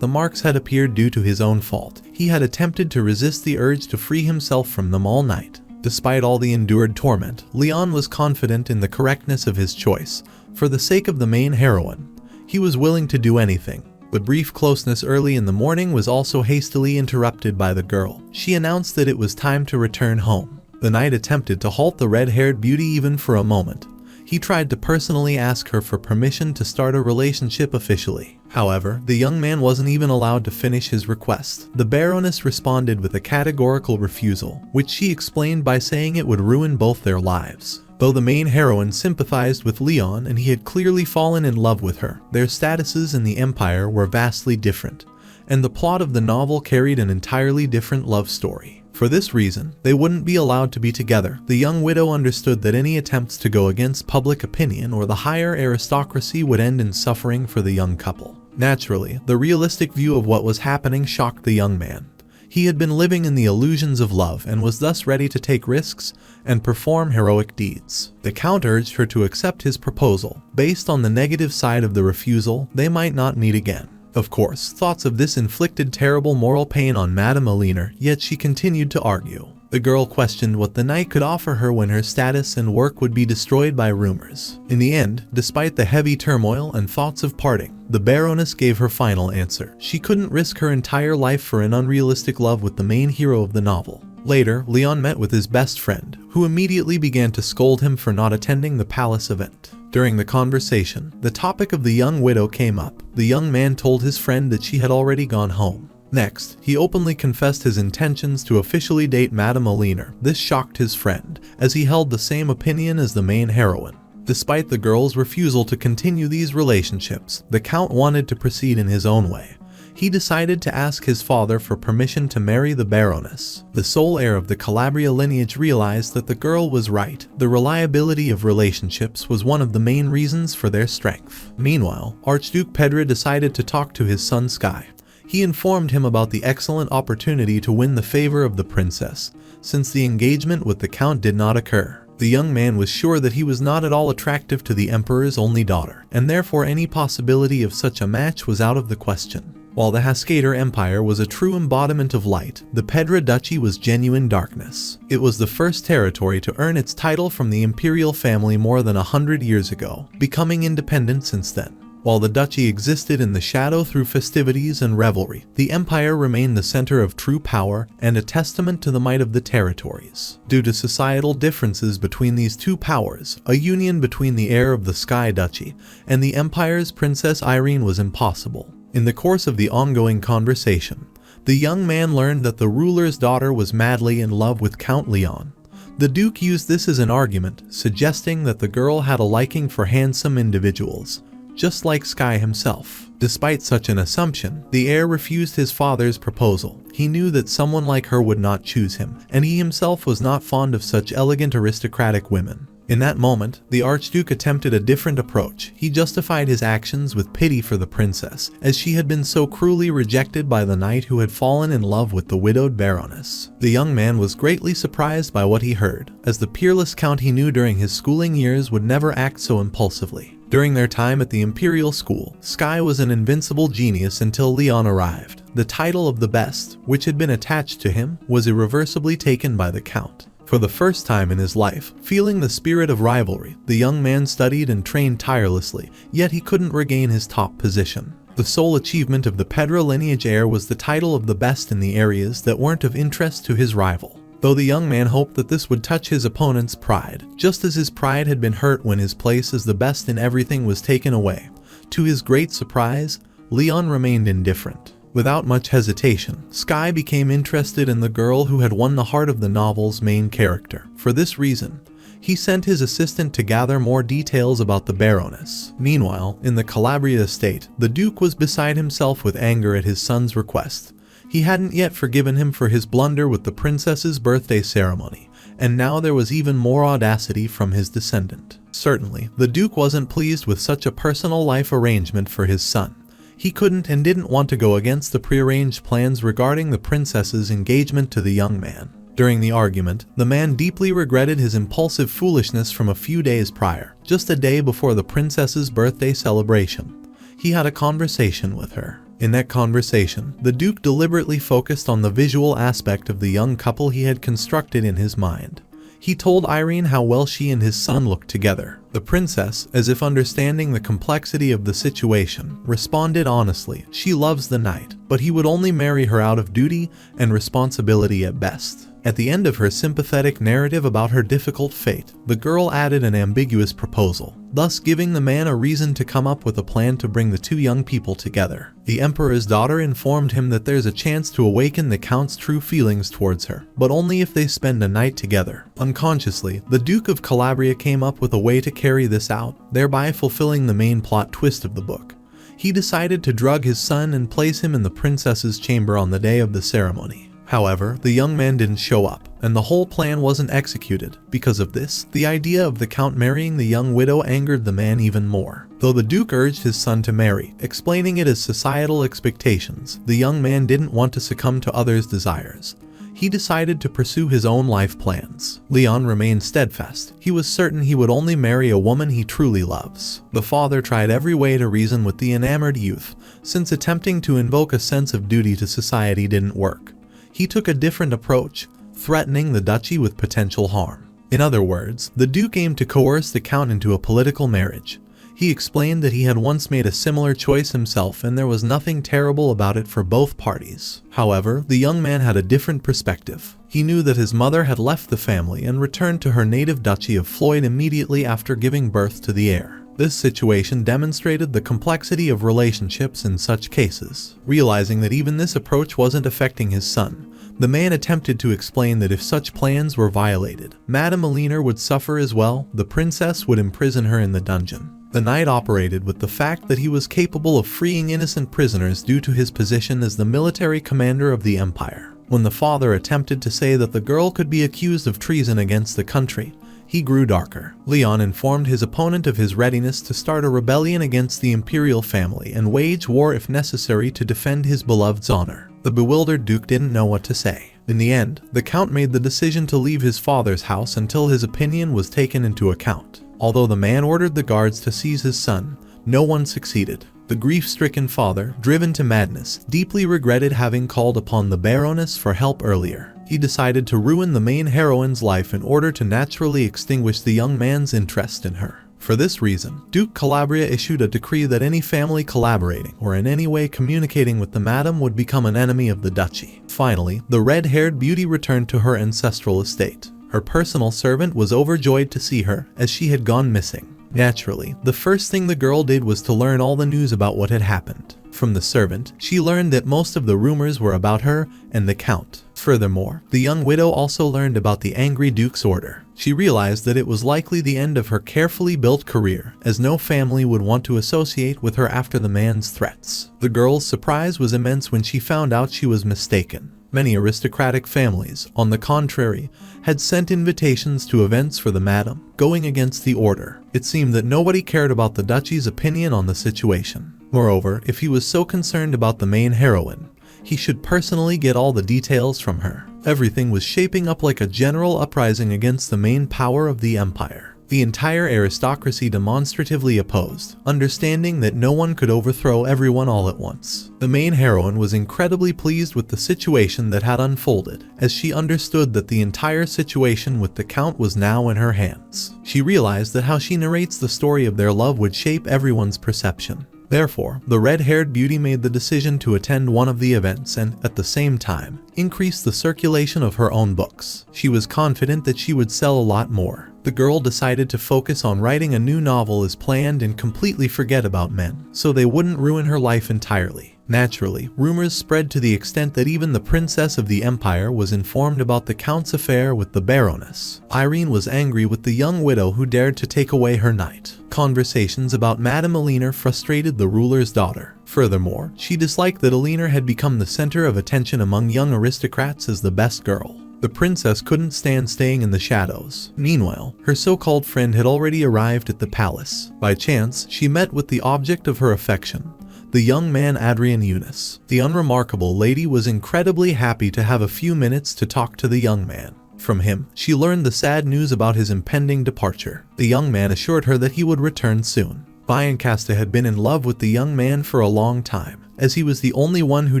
the marks had appeared due to his own fault. He had attempted to resist the urge to free himself from them all night. Despite all the endured torment, Leon was confident in the correctness of his choice. For the sake of the main heroine, he was willing to do anything. The brief closeness early in the morning was also hastily interrupted by the girl. She announced that it was time to return home. The knight attempted to halt the red-haired beauty even for a moment. He tried to personally ask her for permission to start a relationship officially. However, the young man wasn't even allowed to finish his request. The Baroness responded with a categorical refusal, which she explained by saying it would ruin both their lives. Though the main heroine sympathized with Leon and he had clearly fallen in love with her, their statuses in the Empire were vastly different, and the plot of the novel carried an entirely different love story. For this reason, they wouldn't be allowed to be together. The young widow understood that any attempts to go against public opinion or the higher aristocracy would end in suffering for the young couple. Naturally, the realistic view of what was happening shocked the young man. He had been living in the illusions of love and was thus ready to take risks and perform heroic deeds. The Count urged her to accept his proposal. Based on the negative side of the refusal, they might not meet again. Of course, thoughts of this inflicted terrible moral pain on Madame Alina, yet she continued to argue. The girl questioned what the knight could offer her when her status and work would be destroyed by rumors. In the end, despite the heavy turmoil and thoughts of parting, the Baroness gave her final answer. She couldn't risk her entire life for an unrealistic love with the main hero of the novel. Later, Leon met with his best friend, who immediately began to scold him for not attending the palace event. During the conversation, the topic of the young widow came up. The young man told his friend that she had already gone home. Next, he openly confessed his intentions to officially date Madame Alina. This shocked his friend, as he held the same opinion as the main heroine. Despite the girl's refusal to continue these relationships, the Count wanted to proceed in his own way. He decided to ask his father for permission to marry the Baroness. The sole heir of the Calabria lineage realized that the girl was right. The reliability of relationships was one of the main reasons for their strength. Meanwhile, Archduke Pedro decided to talk to his son Sky. He informed him about the excellent opportunity to win the favor of the princess, since the engagement with the Count did not occur. The young man was sure that he was not at all attractive to the Emperor's only daughter, and therefore any possibility of such a match was out of the question. While the Haskader Empire was a true embodiment of light, the Pedra Duchy was genuine darkness. It was the first territory to earn its title from the imperial family more than 100 years ago, becoming independent since then. While the duchy existed in the shadow through festivities and revelry, the empire remained the center of true power and a testament to the might of the territories. Due to societal differences between these two powers, a union between the heir of the Sky Duchy and the empire's Princess Irene was impossible. In the course of the ongoing conversation, the young man learned that the ruler's daughter was madly in love with Count Leon. The Duke used this as an argument, suggesting that the girl had a liking for handsome individuals, just like Sky himself. Despite such an assumption, the heir refused his father's proposal. He knew that someone like her would not choose him, and he himself was not fond of such elegant aristocratic women. In that moment, the Archduke attempted a different approach. He justified his actions with pity for the princess, as she had been so cruelly rejected by the knight who had fallen in love with the widowed Baroness. The young man was greatly surprised by what he heard, as the peerless count he knew during his schooling years would never act so impulsively. During their time at the Imperial School, Sky was an invincible genius until Leon arrived. The title of the best, which had been attached to him, was irreversibly taken by the Count. For the first time in his life, feeling the spirit of rivalry, the young man studied and trained tirelessly, yet he couldn't regain his top position. The sole achievement of the Pedra lineage heir was the title of the best in the areas that weren't of interest to his rival. Though the young man hoped that this would touch his opponent's pride, just as his pride had been hurt when his place as the best in everything was taken away. To his great surprise, Leon remained indifferent. Without much hesitation, Sky became interested in the girl who had won the heart of the novel's main character. For this reason, he sent his assistant to gather more details about the Baroness. Meanwhile, in the Calabria estate, the Duke was beside himself with anger at his son's request. He hadn't yet forgiven him for his blunder with the princess's birthday ceremony, and now there was even more audacity from his descendant. Certainly, the Duke wasn't pleased with such a personal life arrangement for his son. He couldn't and didn't want to go against the prearranged plans regarding the princess's engagement to the young man. During the argument, the man deeply regretted his impulsive foolishness from a few days prior, just a day before the princess's birthday celebration. He had a conversation with her. In that conversation, the Duke deliberately focused on the visual aspect of the young couple he had constructed in his mind. He told Irene how well she and his son looked together. The princess, as if understanding the complexity of the situation, responded honestly, "She loves the knight, but he would only marry her out of duty and responsibility at best." At the end of her sympathetic narrative about her difficult fate, the girl added an ambiguous proposal, thus giving the man a reason to come up with a plan to bring the two young people together. The emperor's daughter informed him that there's a chance to awaken the count's true feelings towards her, but only if they spend a night together. Unconsciously, the Duke of Calabria came up with a way to carry this out, thereby fulfilling the main plot twist of the book. He decided to drug his son and place him in the princess's chamber on the day of the ceremony. However, the young man didn't show up, and the whole plan wasn't executed. Because of this, the idea of the count marrying the young widow angered the man even more. Though the Duke urged his son to marry, explaining it as societal expectations, the young man didn't want to succumb to others' desires. He decided to pursue his own life plans. Leon remained steadfast. He was certain he would only marry a woman he truly loves. The father tried every way to reason with the enamored youth, since attempting to invoke a sense of duty to society didn't work. He took a different approach, threatening the duchy with potential harm. In other words, the Duke aimed to coerce the count into a political marriage. He explained that he had once made a similar choice himself and there was nothing terrible about it for both parties. However, the young man had a different perspective. He knew that his mother had left the family and returned to her native duchy of Floyd immediately after giving birth to the heir. This situation demonstrated the complexity of relationships in such cases. Realizing that even this approach wasn't affecting his son, the man attempted to explain that if such plans were violated, Madame Alina would suffer as well. The princess would imprison her in the dungeon. The knight operated with the fact that he was capable of freeing innocent prisoners due to his position as the military commander of the empire. When the father attempted to say that the girl could be accused of treason against the country, he grew darker. Leon informed his opponent of his readiness to start a rebellion against the imperial family and wage war if necessary to defend his beloved's honor. The bewildered Duke didn't know what to say. In the end, the count made the decision to leave his father's house until his opinion was taken into account. Although the man ordered the guards to seize his son, no one succeeded. The grief-stricken father, driven to madness, deeply regretted having called upon the Baroness for help earlier. He decided to ruin the main heroine's life in order to naturally extinguish the young man's interest in her. For this reason, Duke Calabria issued a decree that any family collaborating or in any way communicating with the madam would become an enemy of the duchy. Finally, the red-haired beauty returned to her ancestral estate. Her personal servant was overjoyed to see her, as she had gone missing. Naturally, the first thing the girl did was to learn all the news about what had happened. From the servant, she learned that most of the rumors were about her and the count. Furthermore, the young widow also learned about the angry Duke's order. She realized that it was likely the end of her carefully built career, as no family would want to associate with her after the man's threats. The girl's surprise was immense when she found out she was mistaken. Many aristocratic families, on the contrary, had sent invitations to events for the madam, going against the order. It seemed that nobody cared about the duchy's opinion on the situation. Moreover, if he was so concerned about the main heroine, he should personally get all the details from her. Everything was shaping up like a general uprising against the main power of the empire. The entire aristocracy demonstratively opposed, understanding that no one could overthrow everyone all at once. The main heroine was incredibly pleased with the situation that had unfolded, as she understood that the entire situation with the count was now in her hands. She realized that how she narrates the story of their love would shape everyone's perception. Therefore, the red-haired beauty made the decision to attend one of the events and, at the same time, increase the circulation of her own books. She was confident that she would sell a lot more. The girl decided to focus on writing a new novel as planned and completely forget about men, so they wouldn't ruin her life entirely. Naturally, rumors spread to the extent that even the princess of the empire was informed about the count's affair with the baroness. Irene was angry with the young widow who dared to take away her knight. Conversations about Madame Alina frustrated the ruler's daughter. Furthermore, she disliked that Alina had become the center of attention among young aristocrats as the best girl. The princess couldn't stand staying in the shadows. Meanwhile, her so-called friend had already arrived at the palace. By chance, she met with the object of her affection, the young man Adrian Eunice. The unremarkable lady was incredibly happy to have a few minutes to talk to the young man. From him, she learned the sad news about his impending departure. The young man assured her that he would return soon. Biancasta had been in love with the young man for a long time, as he was the only one who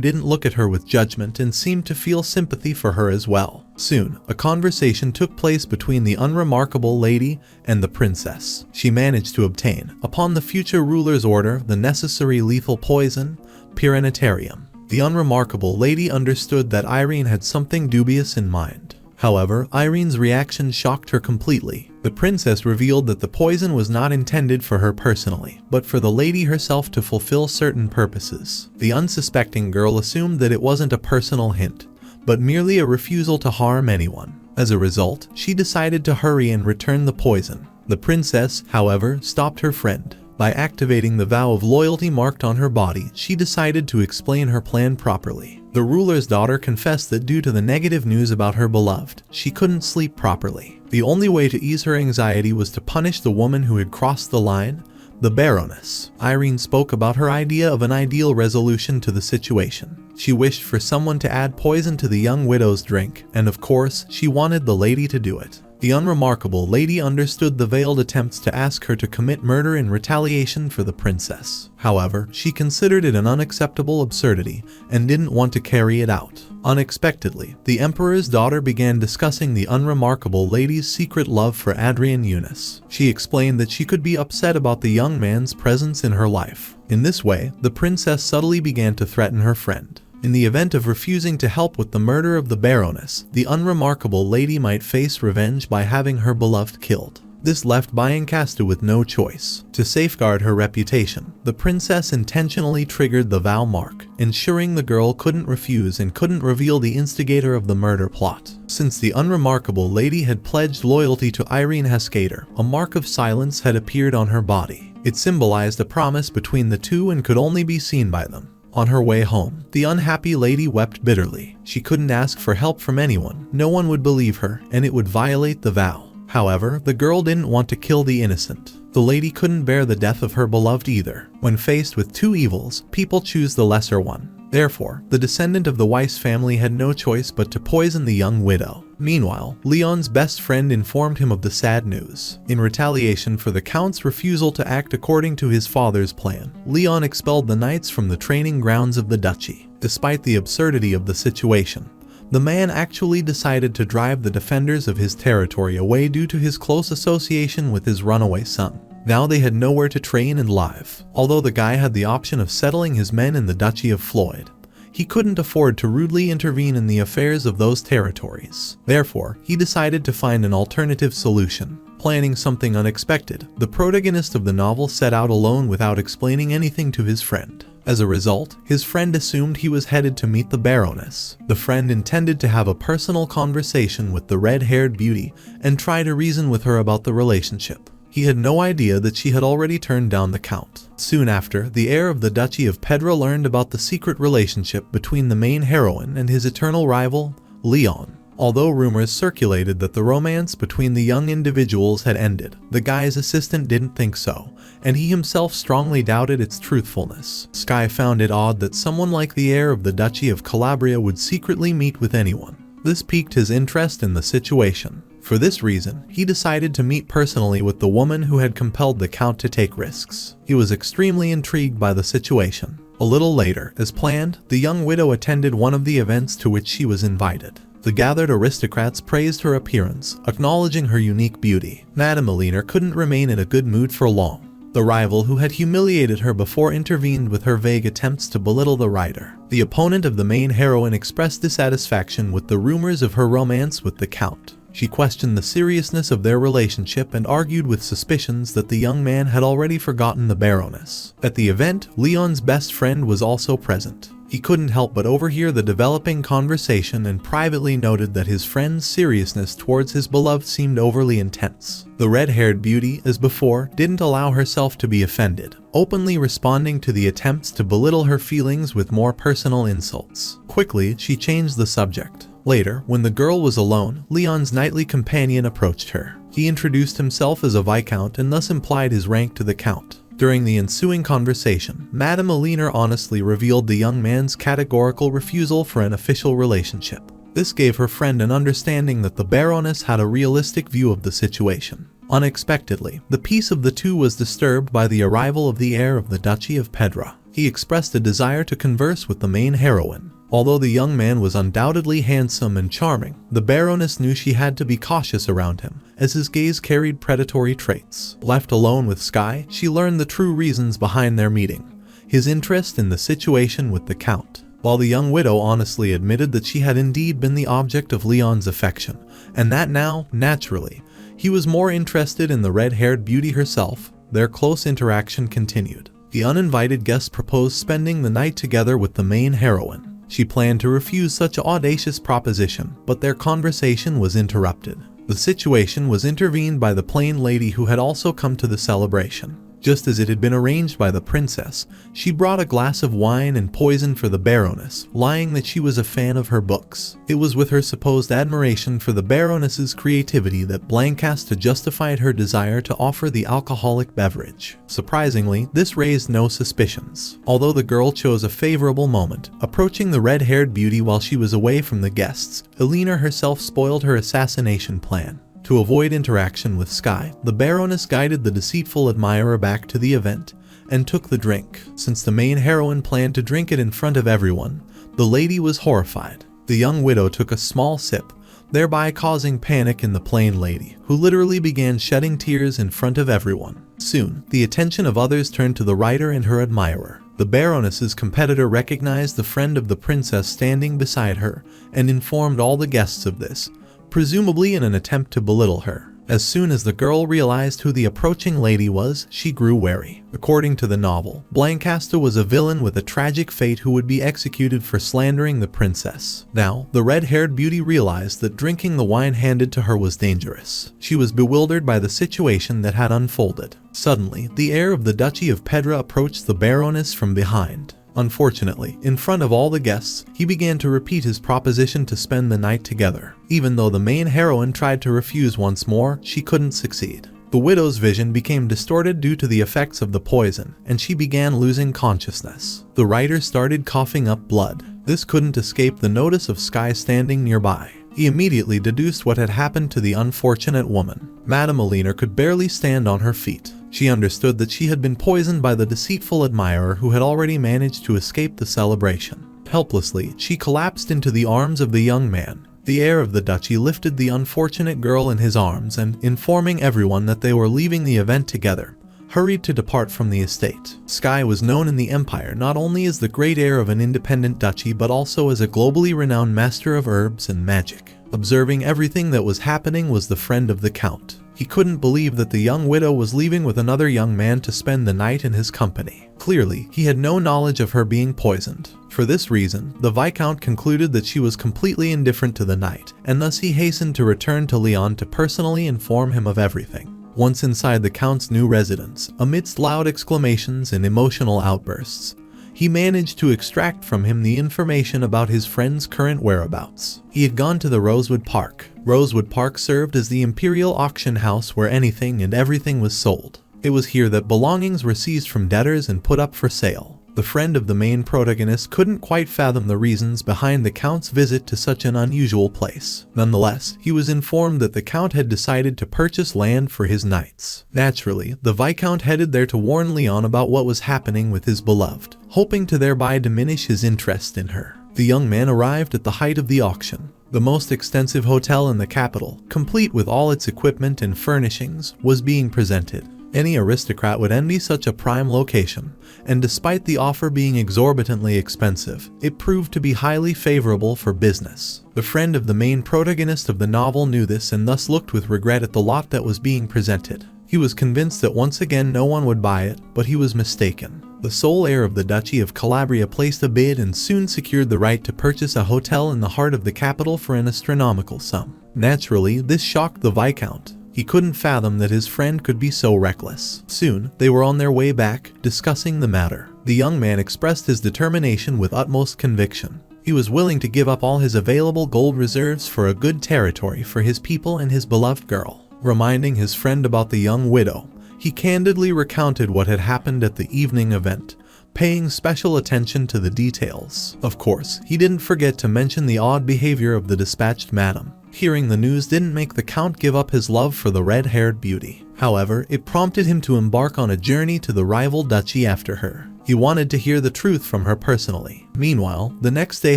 didn't look at her with judgment and seemed to feel sympathy for her as well. Soon, a conversation took place between the unremarkable lady and the princess. She managed to obtain, upon the future ruler's order, the necessary lethal poison, pyranitarium. The unremarkable lady understood that Irene had something dubious in mind. However, Irene's reaction shocked her completely. The princess revealed that the poison was not intended for her personally, but for the lady herself to fulfill certain purposes. The unsuspecting girl assumed that it wasn't a personal hint, but merely a refusal to harm anyone. As a result, she decided to hurry and return the poison. The princess, however, stopped her friend. By activating the vow of loyalty marked on her body, she decided to explain her plan properly. The ruler's daughter confessed that due to the negative news about her beloved, she couldn't sleep properly. The only way to ease her anxiety was to punish the woman who had crossed the line, the Baroness. Irene spoke about her idea of an ideal resolution to the situation. She wished for someone to add poison to the young widow's drink, and of course, she wanted the lady to do it. The unremarkable lady understood the veiled attempts to ask her to commit murder in retaliation for the princess. However, she considered it an unacceptable absurdity and didn't want to carry it out. Unexpectedly, the emperor's daughter began discussing the unremarkable lady's secret love for Adrian Eunice. She explained that she could be upset about the young man's presence in her life. In this way, the princess subtly began to threaten her friend. In the event of refusing to help with the murder of the Baroness, the unremarkable lady might face revenge by having her beloved killed. This left Biancasta with no choice. To safeguard her reputation, the princess intentionally triggered the vow mark, ensuring the girl couldn't refuse and couldn't reveal the instigator of the murder plot. Since the unremarkable lady had pledged loyalty to Irene Haskader, a mark of silence had appeared on her body. It symbolized a promise between the two and could only be seen by them. On her way home, the unhappy lady wept bitterly. She couldn't ask for help from anyone. No one would believe her, and it would violate the vow. However, the girl didn't want to kill the innocent. The lady couldn't bear the death of her beloved either. When faced with two evils, people choose the lesser one. Therefore, the descendant of the Weiss family had no choice but to poison the young widow. Meanwhile, Leon's best friend informed him of the sad news. In retaliation for the Count's refusal to act according to his father's plan, Leon expelled the knights from the training grounds of the duchy. Despite the absurdity of the situation, the man actually decided to drive the defenders of his territory away due to his close association with his runaway son. Now they had nowhere to train and live. Although the guy had the option of settling his men in the Duchy of Floyd, he couldn't afford to rudely intervene in the affairs of those territories. Therefore, he decided to find an alternative solution. Planning something unexpected, the protagonist of the novel set out alone without explaining anything to his friend. As a result, his friend assumed he was headed to meet the Baroness. The friend intended to have a personal conversation with the red-haired beauty and try to reason with her about the relationship. He had no idea that she had already turned down the Count. Soon after, the heir of the Duchy of Pedra learned about the secret relationship between the main heroine and his eternal rival, Leon. Although rumors circulated that the romance between the young individuals had ended, the guy's assistant didn't think so, and he himself strongly doubted its truthfulness. Sky found it odd that someone like the heir of the Duchy of Calabria would secretly meet with anyone. This piqued his interest in the situation. For this reason, he decided to meet personally with the woman who had compelled the Count to take risks. He was extremely intrigued by the situation. A little later, as planned, the young widow attended one of the events to which she was invited. The gathered aristocrats praised her appearance, acknowledging her unique beauty. Madame Elena couldn't remain in a good mood for long. The rival who had humiliated her before intervened with her vague attempts to belittle the writer. The opponent of the main heroine expressed dissatisfaction with the rumors of her romance with the Count. She questioned the seriousness of their relationship and argued with suspicions that the young man had already forgotten the Baroness. At the event, Leon's best friend was also present. He couldn't help but overhear the developing conversation and privately noted that his friend's seriousness towards his beloved seemed overly intense. The red-haired beauty, as before, didn't allow herself to be offended, openly responding to the attempts to belittle her feelings with more personal insults. Quickly, she changed the subject. Later, when the girl was alone, Leon's knightly companion approached her. He introduced himself as a viscount and thus implied his rank to the count. During the ensuing conversation, Madame Alina honestly revealed the young man's categorical refusal for an official relationship. This gave her friend an understanding that the Baroness had a realistic view of the situation. Unexpectedly, the peace of the two was disturbed by the arrival of the heir of the Duchy of Pedra. He expressed a desire to converse with the main heroine. Although the young man was undoubtedly handsome and charming, the Baroness knew she had to be cautious around him, as his gaze carried predatory traits. Left alone with Sky, she learned the true reasons behind their meeting: his interest in the situation with the Count. While the young widow honestly admitted that she had indeed been the object of Leon's affection, and that now, naturally, he was more interested in the red-haired beauty herself, their close interaction continued. The uninvited guests proposed spending the night together with the main heroine. She planned to refuse such an audacious proposition, but their conversation was interrupted. The situation was intervened by the plain lady who had also come to the celebration. Just as it had been arranged by the princess, she brought a glass of wine and poison for the Baroness, lying that she was a fan of her books. It was with her supposed admiration for the Baroness's creativity that Blancasta justified her desire to offer the alcoholic beverage. Surprisingly, this raised no suspicions. Although the girl chose a favorable moment, approaching the red-haired beauty while she was away from the guests, Alina herself spoiled her assassination plan. To avoid interaction with Sky, the Baroness guided the deceitful admirer back to the event and took the drink. Since the main heroine planned to drink it in front of everyone, the lady was horrified. The young widow took a small sip, thereby causing panic in the plain lady, who literally began shedding tears in front of everyone. Soon, the attention of others turned to the writer and her admirer. The Baroness's competitor recognized the friend of the princess standing beside her and informed all the guests of this, presumably in an attempt to belittle her. As soon as the girl realized who the approaching lady was, she grew wary. According to the novel, Blancasta was a villain with a tragic fate who would be executed for slandering the princess. Now, the red-haired beauty realized that drinking the wine handed to her was dangerous. She was bewildered by the situation that had unfolded. Suddenly, the heir of the Duchy of Pedra approached the Baroness from behind. Unfortunately, in front of all the guests, he began to repeat his proposition to spend the night together. Even though the main heroine tried to refuse once more, she couldn't succeed. The widow's vision became distorted due to the effects of the poison, and she began losing consciousness. The writer started coughing up blood. This couldn't escape the notice of Sky standing nearby. He immediately deduced what had happened to the unfortunate woman. Madame Alina could barely stand on her feet. She understood that she had been poisoned by the deceitful admirer who had already managed to escape the celebration. Helplessly, she collapsed into the arms of the young man. The heir of the duchy lifted the unfortunate girl in his arms and, informing everyone that they were leaving the event together, hurried to depart from the estate. Sky was known in the empire not only as the great heir of an independent duchy but also as a globally renowned master of herbs and magic. Observing everything that was happening was the friend of the count. He couldn't believe that the young widow was leaving with another young man to spend the night in his company. Clearly, he had no knowledge of her being poisoned. For this reason, the Viscount concluded that she was completely indifferent to the night, and thus he hastened to return to Leon to personally inform him of everything. Once inside the Count's new residence, amidst loud exclamations and emotional outbursts, he managed to extract from him the information about his friend's current whereabouts. He had gone to the Rosewood Park. Rosewood Park served as the imperial auction house where anything and everything was sold. It was here that belongings were seized from debtors and put up for sale. The friend of the main protagonist couldn't quite fathom the reasons behind the Count's visit to such an unusual place. Nonetheless, he was informed that the Count had decided to purchase land for his knights. Naturally, the Viscount headed there to warn Leon about what was happening with his beloved, hoping to thereby diminish his interest in her. The young man arrived at the height of the auction. The most extensive hotel in the capital, complete with all its equipment and furnishings, was being presented. Any aristocrat would envy such a prime location, and despite the offer being exorbitantly expensive, it proved to be highly favorable for business. The friend of the main protagonist of the novel knew this and thus looked with regret at the lot that was being presented. He was convinced that once again no one would buy it, but he was mistaken. The sole heir of the Duchy of Calabria placed a bid and soon secured the right to purchase a hotel in the heart of the capital for an astronomical sum. Naturally, this shocked the Viscount. He couldn't fathom that his friend could be so reckless. Soon, they were on their way back, discussing the matter. The young man expressed his determination with utmost conviction. He He was willing to give up all his available gold reserves for a good territory for his people and his beloved girl. Reminding his friend about the young widow, he candidly recounted what had happened at the evening event, paying special attention to the details. Of course, he didn't forget to mention the odd behavior of the dispatched madam. Hearing the news didn't make the Count give up his love for the red-haired beauty. However, it prompted him to embark on a journey to the rival duchy after her. He wanted to hear the truth from her personally. Meanwhile, the next day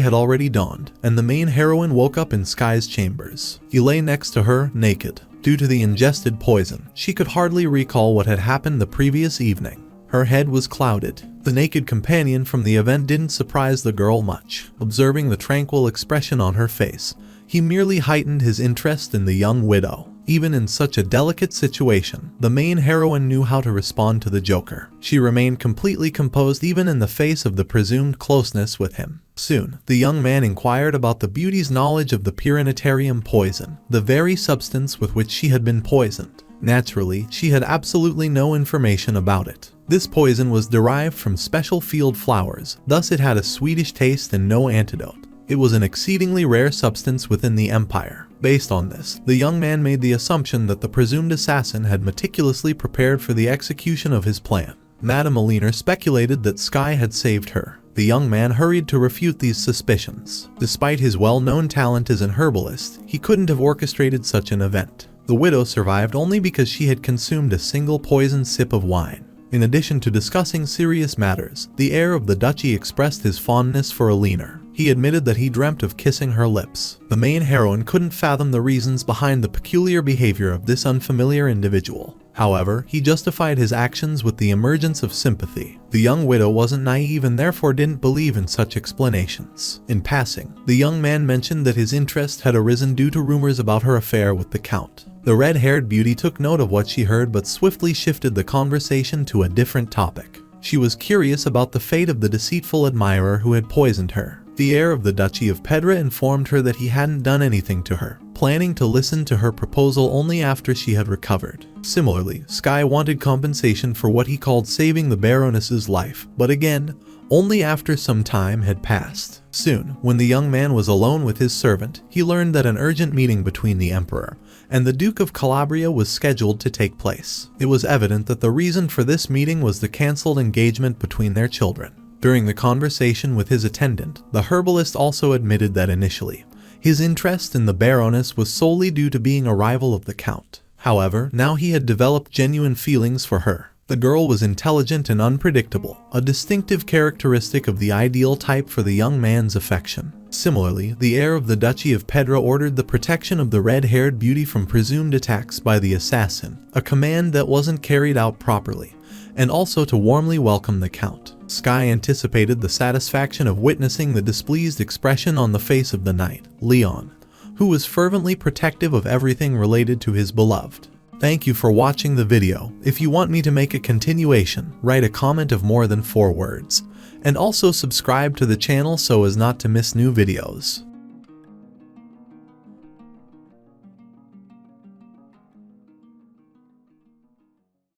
had already dawned, and the main heroine woke up in Sky's chambers. He lay next to her, naked. Due to the ingested poison, she could hardly recall what had happened the previous evening. Her head was clouded. The naked companion from the event didn't surprise the girl much. Observing the tranquil expression on her face, he merely heightened his interest in the young widow. Even in such a delicate situation, the main heroine knew how to respond to the Joker. She remained completely composed even in the face of the presumed closeness with him. Soon, the young man inquired about the beauty's knowledge of the pyranitarium poison, the very substance with which she had been poisoned. Naturally, she had absolutely no information about it. This poison was derived from special field flowers, thus it had a sweetish taste and no antidote. It was an exceedingly rare substance within the empire. Based on this, the young man made the assumption that the presumed assassin had meticulously prepared for the execution of his plan. Madame Aliner speculated that Sky had saved her. The young man hurried to refute these suspicions. Despite his well-known talent as an herbalist, he couldn't have orchestrated such an event. The widow survived only because she had consumed a single poisoned sip of wine. In addition to discussing serious matters, the heir of the duchy expressed his fondness for Aliner. He admitted that he dreamt of kissing her lips. The main heroine couldn't fathom the reasons behind the peculiar behavior of this unfamiliar individual. However, he justified his actions with the emergence of sympathy. The young widow wasn't naive and therefore didn't believe in such explanations. In passing, the young man mentioned that his interest had arisen due to rumors about her affair with the Count. The red-haired beauty took note of what she heard but swiftly shifted the conversation to a different topic. She was curious about the fate of the deceitful admirer who had poisoned her. The heir of the Duchy of Pedra informed her that he hadn't done anything to her, planning to listen to her proposal only after she had recovered. Similarly, Sky wanted compensation for what he called saving the Baroness's life, but again, only after some time had passed. Soon, when the young man was alone with his servant, he learned that an urgent meeting between the Emperor and the Duke of Calabria was scheduled to take place. It was evident that the reason for this meeting was the cancelled engagement between their children. During the conversation with his attendant, the herbalist also admitted that initially, his interest in the Baroness was solely due to being a rival of the Count. However, now he had developed genuine feelings for her. The girl was intelligent and unpredictable, a distinctive characteristic of the ideal type for the young man's affection. Similarly, the heir of the Duchy of Pedra ordered the protection of the red-haired beauty from presumed attacks by the assassin, a command that wasn't carried out properly, and also to warmly welcome the Count. Sky anticipated the satisfaction of witnessing the displeased expression on the face of the knight, Leon, who was fervently protective of everything related to his beloved. Thank you for watching the video. If you want me to make a continuation, write a comment of more than 4 words. And also subscribe to the channel so as not to miss new videos.